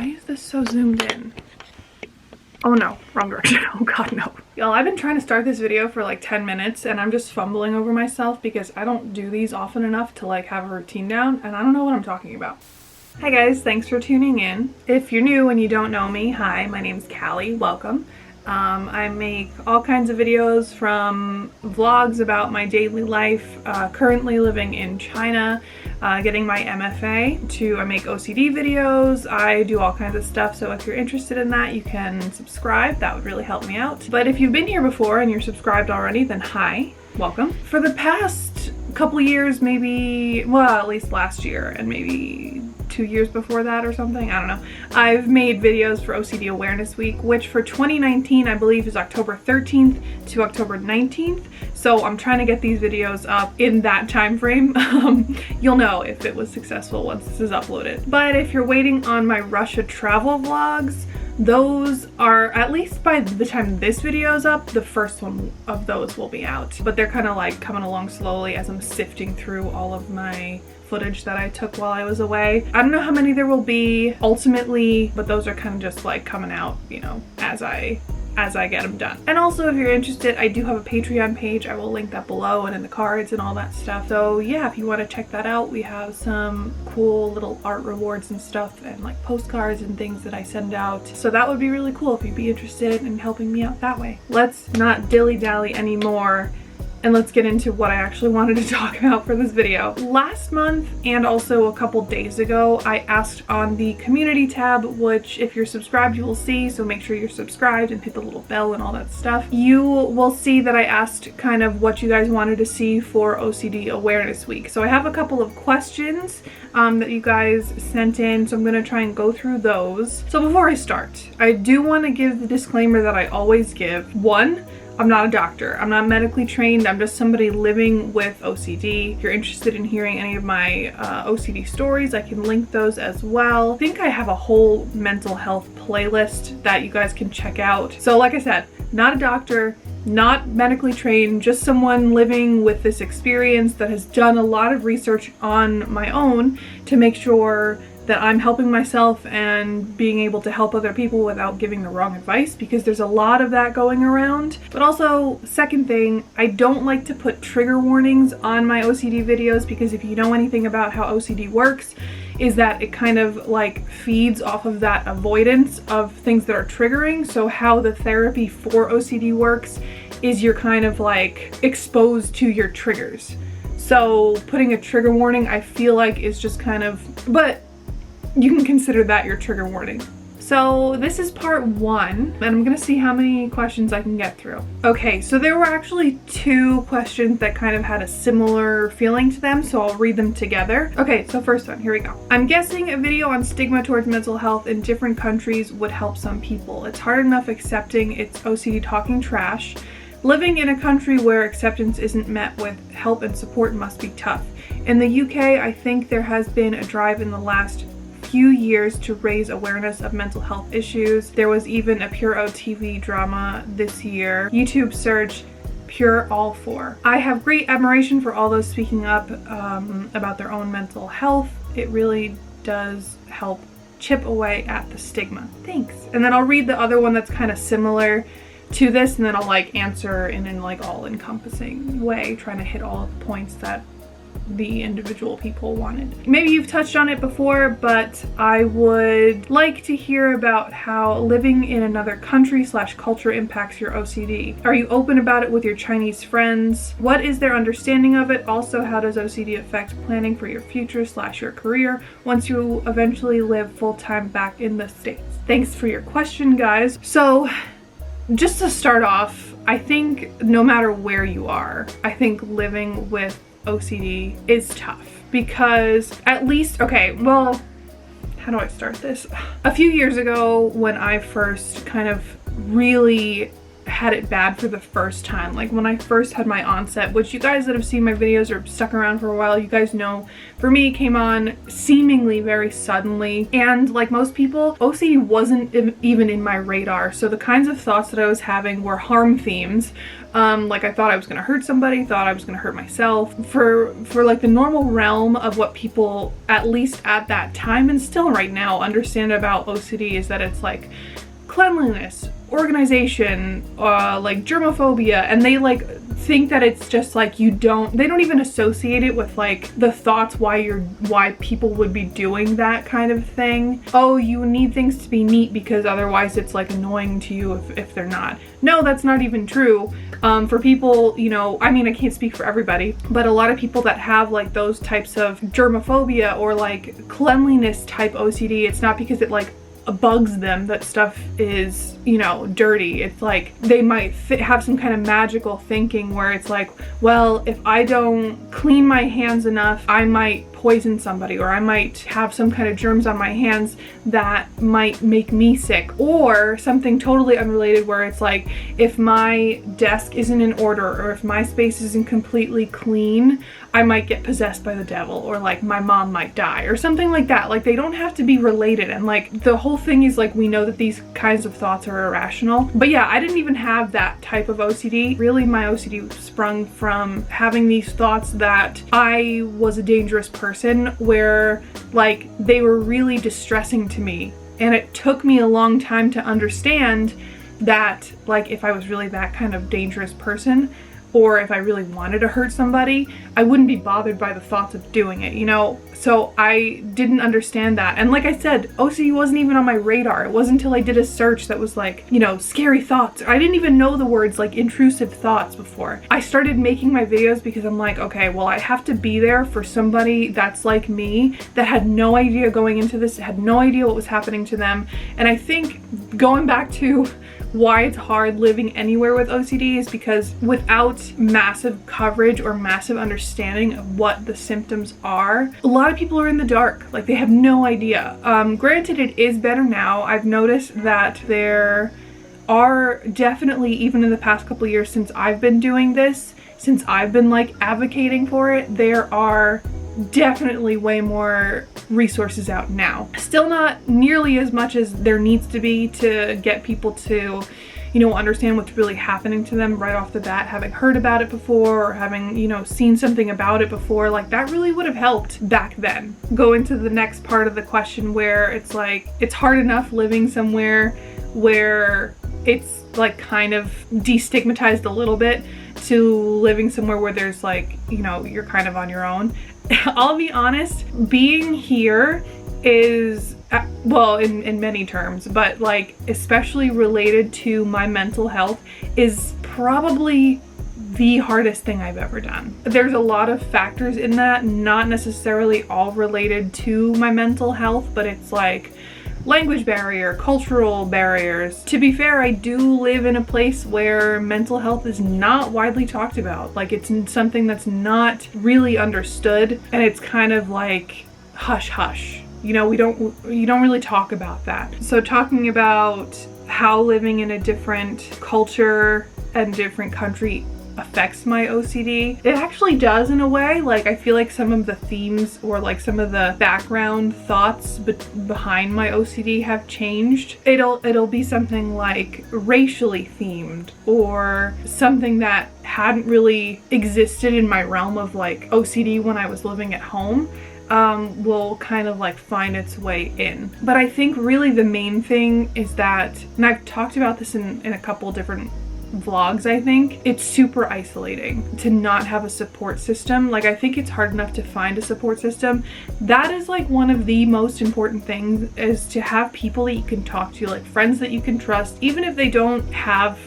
Why is this so zoomed in? Oh no, wrong direction. Oh god, no. Y'all, I've been trying to start this video for like 10 minutes and I'm just fumbling over myself because I don't do these often enough to like have a routine down and I don't know what I'm talking about. Hi guys, thanks for tuning in. If you're new and you don't know me, hi, my name's Callie, welcome. I make all kinds of videos from vlogs about my daily life, currently living in China, getting my MFA, to I make OCD videos, I do all kinds of stuff, so if you're interested in that you can subscribe, that would really help me out. But if you've been here before and you're subscribed already, then hi, welcome. For the past couple years, maybe, well, at least last year and maybe 2 years before that or something, I don't know, I've made videos for OCD Awareness Week, which for 2019 I believe is October 13th to October 19th, so I'm trying to get these videos up in that time frame. You'll know if it was successful once this is uploaded. But if you're waiting on my Russia travel vlogs, those are, at least by the time this video is up, the first one of those will be out. But they're kind of like coming along slowly as I'm sifting through all of my footage that I took while I was away. I don't know how many there will be ultimately, but those are kind of just like coming out, you know, as I get them done. And also, if you're interested, I do have a Patreon page. I will link that below and in the cards and all that stuff. So yeah, if you want to check that out, we have some cool little art rewards and stuff and like postcards and things that I send out. So that would be really cool if you'd be interested in helping me out that way. Let's not dilly-dally anymore and let's get into what I actually wanted to talk about for this video. Last month and also a couple days ago, I asked on the community tab, which if you're subscribed you will see, so make sure you're subscribed and hit the little bell and all that stuff. You will see that I asked kind of what you guys wanted to see for OCD Awareness Week. So I have a couple of questions that you guys sent in, so I'm gonna try and go through those. So before I start, I do want to give the disclaimer that I always give. One, I'm not a doctor. I'm not medically trained. I'm just somebody living with OCD. If you're interested in hearing any of my OCD stories, I can link those as well. I think I have a whole mental health playlist that you guys can check out. So like I said, not a doctor, not medically trained, just someone living with this experience that has done a lot of research on my own to make sure that I'm helping myself and being able to help other people without giving the wrong advice, because there's a lot of that going around. But also, second thing, I don't like to put trigger warnings on my OCD videos, because if you know anything about how OCD works, is that it kind of like feeds off of that avoidance of things that are triggering. So how the therapy for OCD works is you're kind of like exposed to your triggers. So putting a trigger warning, I feel like is just kind of, but you can consider that your trigger warning. So this is part one, and I'm gonna see how many questions I can get through. Okay, so there were actually two questions that kind of had a similar feeling to them, so I'll read them together. Okay, so first one, here we go. I'm guessing a video on stigma towards mental health in different countries would help some people. It's hard enough accepting it's OCD talking trash. Living in a country where acceptance isn't met with help and support must be tough. In the UK, I think there has been a drive in the last few years to raise awareness of mental health issues. There was even a Pure O TV drama this year. YouTube search Pure All For. I have great admiration for all those speaking up about their own mental health. It really does help chip away at the stigma. Thanks. And then I'll read the other one that's kind of similar to this, and then I'll like answer in an like all-encompassing way, trying to hit all of the points that the individual people wanted. Maybe you've touched on it before, but I would like to hear about how living in another country / culture impacts your OCD. Are you open about it with your Chinese friends? What is their understanding of it? Also, how does OCD affect planning for your future / your career once you eventually live full-time back in the States? Thanks for your question, guys. So just to start off, I think no matter where you are, I think living with OCD is tough, because at least, okay, well, how do I start this? A few years ago, when I first kind of really had it bad for the first time. Like when I first had my onset, which you guys that have seen my videos or stuck around for a while, you guys know, for me it came on seemingly very suddenly. And like most people, OCD wasn't even in my radar. So the kinds of thoughts that I was having were harm themes. Like I thought I was gonna hurt somebody, thought I was gonna hurt myself. For like the normal realm of what people, at least at that time and still right now, understand about OCD is that it's like cleanliness, organization, like germophobia, and they like think that it's just like they don't even associate it with like the thoughts why people would be doing that kind of thing. Oh, you need things to be neat because otherwise it's like annoying to you if they're not. No, that's not even true. For people, you know, I mean, I can't speak for everybody, but a lot of people that have like those types of germophobia or like cleanliness type OCD, it's not because it like bugs them that stuff is, you know, dirty. It's like they might have some kind of magical thinking where it's like, well, if I don't clean my hands enough, I might poison somebody, or I might have some kind of germs on my hands that might make me sick. Or something totally unrelated where it's like, if my desk isn't in order or if my space isn't completely clean, I might get possessed by the devil, or like my mom might die, or something like that. Like they don't have to be related. And like the whole thing is like, we know that these kinds of thoughts are irrational. But yeah, I didn't even have that type of OCD. Really, my OCD sprung from having these thoughts that I was a dangerous person, where like they were really distressing to me. And it took me a long time to understand that like if I was really that kind of dangerous person, or if I really wanted to hurt somebody, I wouldn't be bothered by the thoughts of doing it, you know? So I didn't understand that. And like I said, OCD wasn't even on my radar. It wasn't until I did a search that was like, you know, scary thoughts. I didn't even know the words like intrusive thoughts before. I started making my videos because I'm like, okay, well, I have to be there for somebody that's like me, that had no idea going into this, had no idea what was happening to them. And I think going back to why it's hard living anywhere with OCD is because without massive coverage or massive understanding of what the symptoms are, a lot of people are in the dark. Like they have no idea. Granted, it is better now. I've noticed that there are definitely, even in the past couple of years since I've been doing this, since I've been like advocating for it, there are definitely way more resources out now. Still not nearly as much as there needs to be to get people to, you know, understand what's really happening to them right off the bat, having heard about it before or having, you know, seen something about it before. Like that really would have helped back then. Go into the next part of the question where it's like, it's hard enough living somewhere where it's like kind of destigmatized a little bit, to living somewhere where there's like, you know, you're kind of on your own. I'll be honest, being here is, well, in many terms, but like especially related to my mental health, is probably the hardest thing I've ever done. There's a lot of factors in that, not necessarily all related to my mental health, but it's like language barrier, cultural barriers. To be fair, I do live in a place where mental health is not widely talked about. Like it's something that's not really understood, and it's kind of like hush hush. You know, you don't really talk about that. So talking about how living in a different culture and different country affects my OCD, it actually does in a way. Like I feel like some of the themes or like some of the background thoughts behind my OCD have changed. It'll be something like racially themed, or something that hadn't really existed in my realm of like OCD when I was living at home, will kind of like find its way in. But I think really the main thing is that, and I've talked about this in a couple different vlogs, I think it's super isolating to not have a support system. Like I think it's hard enough to find a support system. That is like one of the most important things, is to have people that you can talk to, like friends that you can trust, even if they don't have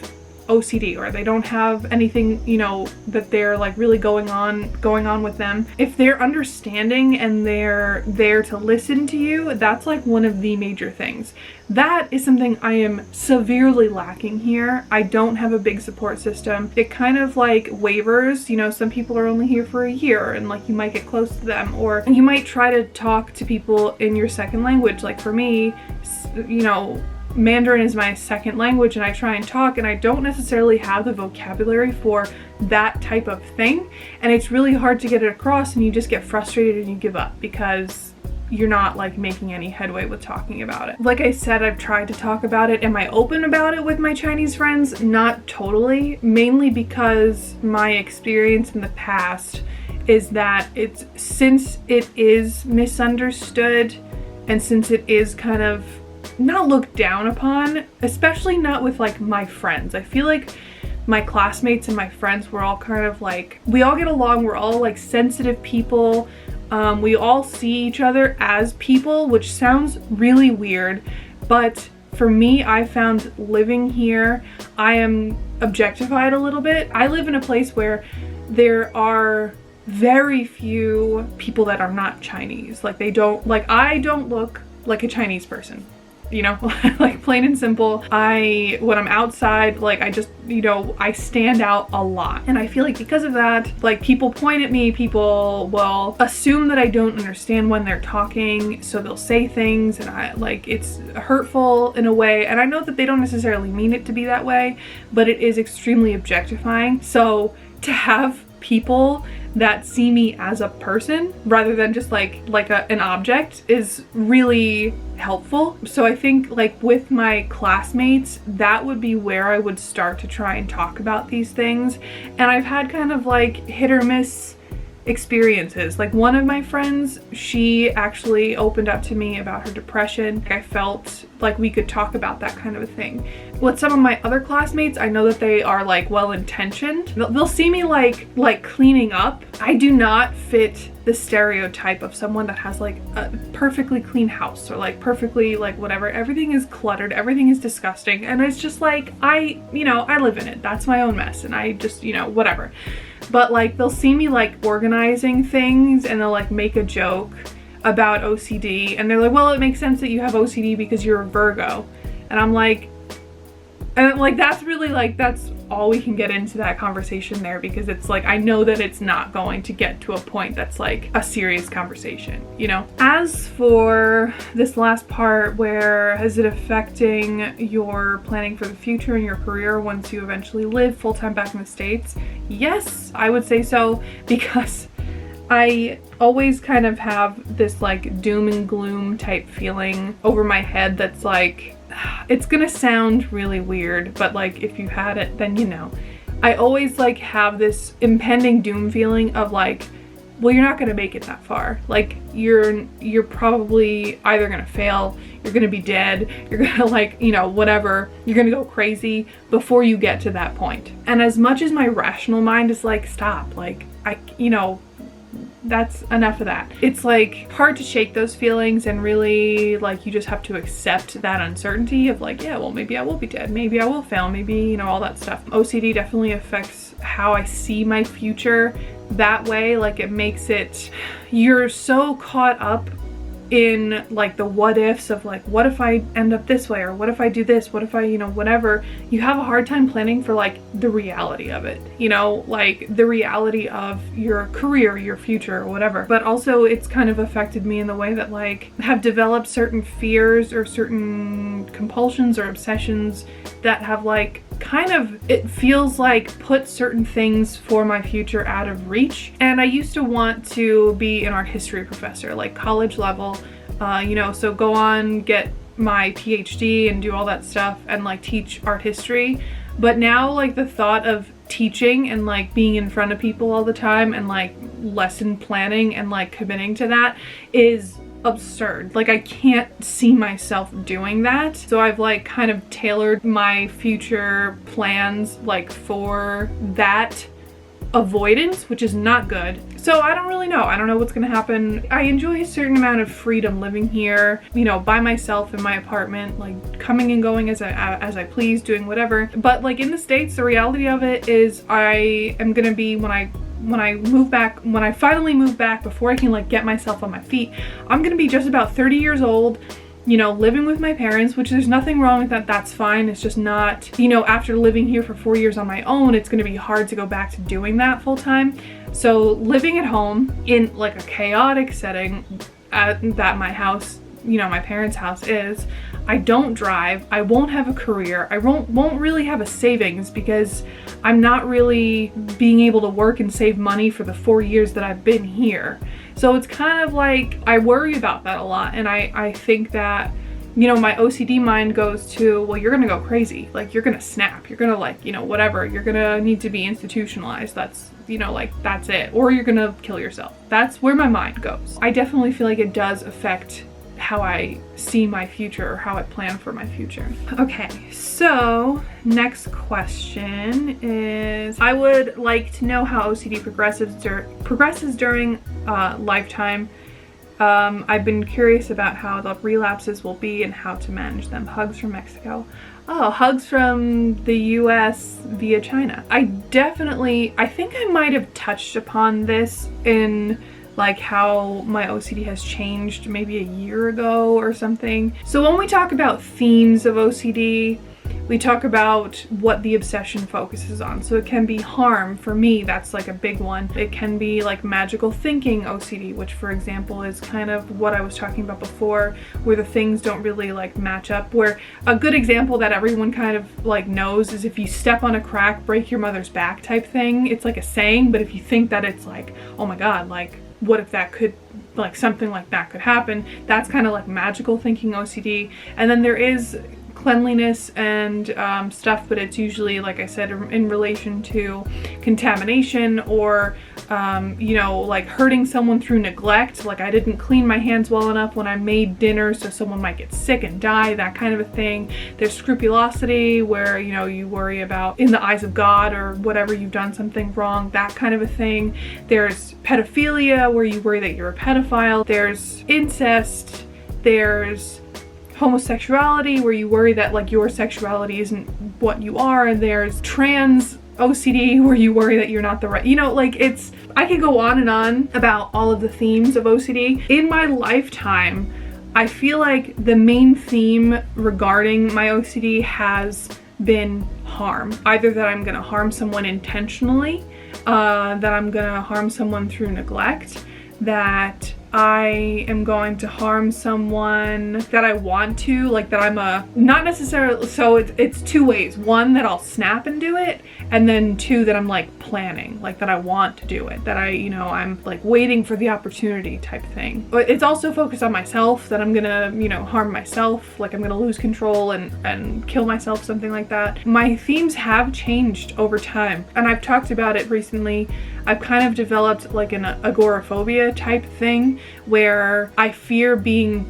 OCD or they don't have anything, you know, that they're like really going on with them. If they're understanding and they're there to listen to you, that's like one of the major things. That is something I am severely lacking here. I don't have a big support system. It kind of like wavers, you know, some people are only here for a year and like you might get close to them, or you might try to talk to people in your second language. Like for me, you know, Mandarin is my second language and I try and talk, and I don't necessarily have the vocabulary for that type of thing, and it's really hard to get it across, and you just get frustrated and you give up because you're not like making any headway with talking about it. Like I said, I've tried to talk about it. Am I open about it with my Chinese friends? Not totally, mainly because my experience in the past is that since it is misunderstood and since it is kind of not looked down upon, especially not with like my friends. I feel like my classmates and my friends were all kind of like, we all get along, we're all like sensitive people. We all see each other as people, which sounds really weird, but for me, I found living here, I am objectified a little bit. I live in a place where there are very few people that are not Chinese. Like I don't look like a Chinese person, you know, like plain and simple. When I'm outside, like I just, you know, I stand out a lot. And I feel like because of that, like people point at me, people will assume that I don't understand when they're talking, so they'll say things, and it's hurtful in a way. And I know that they don't necessarily mean it to be that way, but it is extremely objectifying. So to have people that see me as a person rather than just an object is really helpful. So I think like with my classmates, that would be where I would start to try and talk about these things. And I've had kind of like hit or miss experiences. Like one of my friends, she actually opened up to me about her depression. I felt like we could talk about that kind of a thing. With some of my other classmates, I know that they are like well-intentioned. They'll see me like cleaning up. I do not fit the stereotype of someone that has like a perfectly clean house or like perfectly like whatever. Everything is cluttered, everything is disgusting, and it's just like I live in it. That's my own mess, and I just, whatever. But like they'll see me like organizing things and they'll like make a joke about OCD, and they're like, well, it makes sense that you have OCD because you're a Virgo. And I'm like, that's really like, that's all we can get into that conversation there, because it's like I know that it's not going to get to a point that's like a serious conversation, you know? As for this last part, where is it affecting your planning for the future and your career once you eventually live full-time back in the States? Yes, I would say so, because I always kind of have this like doom and gloom type feeling over my head that's like, it's gonna sound really weird, but like if you had it, then you know. I always like have this impending doom feeling of like, well, you're not gonna make it that far. Like you're probably either gonna fail, you're gonna be dead, you're gonna like, whatever, you're gonna go crazy before you get to that point. And as much as my rational mind is like, stop, like that's enough of that. It's like hard to shake those feelings, and really like you just have to accept that uncertainty of like, yeah, well, maybe I will be dead, maybe I will fail, maybe, all that stuff. OCD definitely affects how I see my future that way. Like it makes it, you're so caught up in like the what ifs of like, what if I end up this way, or what if I do this, what if I, whatever. You have a hard time planning for like the reality of it, like the reality of your career, your future, or whatever. But also it's kind of affected me in the way that like have developed certain fears or certain compulsions or obsessions that have like kind of, it feels like put certain things for my future out of reach. And I used to want to be an art history professor, like college level, so go on, get my PhD and do all that stuff and like teach art history. But now like the thought of teaching and like being in front of people all the time and like lesson planning and like committing to that is absurd. Like I can't see myself doing that. So I've like kind of tailored my future plans like for that avoidance, which is not good. So I don't really know. I don't know what's gonna happen. I enjoy a certain amount of freedom living here, by myself in my apartment, like coming and going as I please, doing whatever. But like in the States, the reality of it is I am gonna be, when I finally move back, before I can like get myself on my feet, I'm gonna be just about 30 years old, living with my parents, which there's nothing wrong with that. That's fine. It's just not, after living here for 4 years on my own, it's gonna be hard to go back to doing that full time. So living at home in like a chaotic setting that my house you know, my parents' house is. I don't drive, I won't have a career, I won't really have a savings because I'm not really being able to work and save money for the 4 years that I've been here. So it's kind of like, I worry about that a lot, and I think that, you know, my OCD mind goes to, well, you're gonna go crazy, like you're gonna snap, you're gonna like, you know, whatever, you're gonna need to be institutionalized, that's, you know, like that's it, or you're gonna kill yourself. That's where my mind goes. I definitely feel like it does affect how I see my future or how I plan for my future. Okay, so next question is, I would like to know how OCD progresses during lifetime. I've been curious about how the relapses will be and how to manage them. Hugs from Mexico. Oh, hugs from the US via China. I think I might have touched upon this in like how my OCD has changed maybe a year ago or something. So when we talk about themes of OCD, we talk about what the obsession focuses on. So it can be harm. For me, that's like a big one. It can be like magical thinking OCD, which for example is kind of what I was talking about before, where the things don't really like match up. Where a good example that everyone kind of like knows is if you step on a crack, break your mother's back type thing. It's like a saying, but if you think that it's like, oh my God, like what if that could, like something like that could happen, that's kind of like magical thinking OCD. And then there is cleanliness and stuff, but it's usually, like I said, in relation to contamination or you know, like hurting someone through neglect, like I didn't clean my hands well enough when I made dinner, so someone might get sick and die, that kind of a thing. There's scrupulosity, where, you know, you worry about in the eyes of God or whatever, you've done something wrong, that kind of a thing. There's pedophilia, where you worry that you're a pedophile. There's incest. There's homosexuality, where you worry that like your sexuality isn't what you are. And there's trans OCD, where you worry that you're not the right, you know, like it's, I could go on and on about all of the themes of OCD. In my lifetime, I feel like the main theme regarding my OCD has been harm. Either that I'm gonna harm someone intentionally, that I'm gonna harm someone through neglect, that I am going to harm someone that I want to, like that I'm not necessarily, so it's two ways. One, that I'll snap and do it, and then two, that I'm like planning, like that I want to do it, that I'm like waiting for the opportunity type thing. But it's also focused on myself, that I'm gonna, you know, harm myself, like I'm gonna lose control and kill myself, something like that. My themes have changed over time, and I've talked about it recently. I've kind of developed like an agoraphobia type thing, where I fear being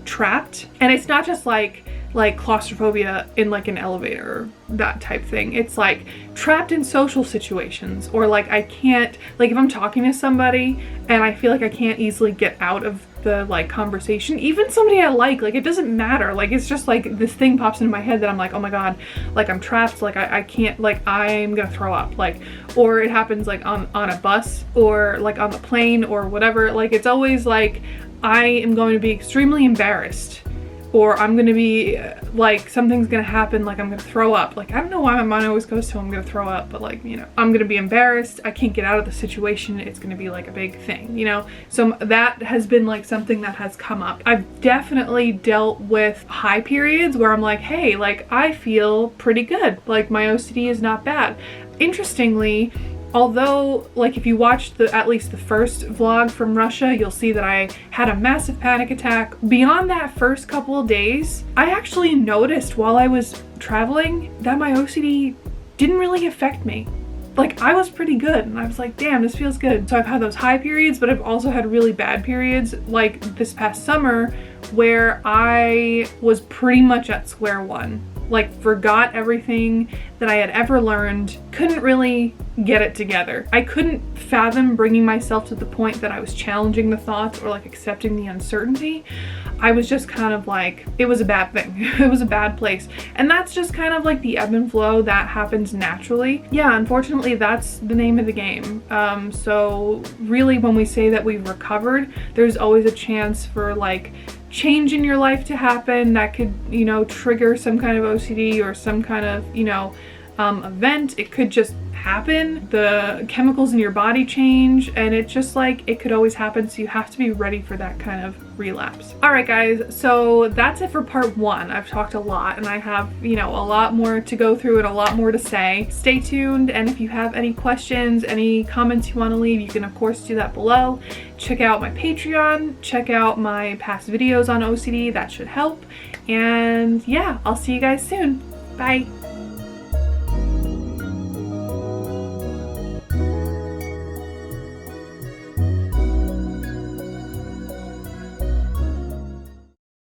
trapped. And it's not just like claustrophobia in like an elevator, that type thing. It's like trapped in social situations, or like I can't, like if I'm talking to somebody and I feel like I can't easily get out of the like conversation, even somebody I like it doesn't matter, like it's just like this thing pops into my head that I'm like, oh my God, like I'm trapped, like I can't, like I'm gonna throw up, like, or it happens like on a bus or like on the plane or whatever. Like it's always like I am going to be extremely embarrassed, or I'm gonna be like, something's gonna happen, like I'm gonna throw up. Like I don't know why my mind always goes to I'm gonna throw up, but like, you know, I'm gonna be embarrassed, I can't get out of the situation, it's gonna be like a big thing, you know? So that has been like something that has come up. I've definitely dealt with high periods where I'm like, hey, like I feel pretty good, like my OCD is not bad. Interestingly, although, like if you watch at least the first vlog from Russia, you'll see that I had a massive panic attack. Beyond that first couple of days, I actually noticed while I was traveling that my OCD didn't really affect me. Like I was pretty good, and I was like, damn, this feels good. So I've had those high periods, but I've also had really bad periods, like this past summer, where I was pretty much at square one. Like forgot everything that I had ever learned, couldn't really get it together. I couldn't fathom bringing myself to the point that I was challenging the thoughts or like accepting the uncertainty. I was just kind of like, it was a bad thing. It was a bad place. And that's just kind of like the ebb and flow that happens naturally. Yeah, unfortunately, that's the name of the game. So really when we say that we've recovered, there's always a chance for like change in your life to happen that could, you know, trigger some kind of OCD or some kind of, you know, event. It could just happen. The chemicals in your body change, and it's just like, it could always happen, so you have to be ready for that kind of relapse. All right guys, so that's it for part 1. I've talked a lot, and I have, you know, a lot more to go through and a lot more to say. Stay tuned, and if you have any questions, any comments you want to leave, you can of course do that below. Check out my Patreon, check out my past videos on OCD, that should help. And yeah, I'll see you guys soon. Bye.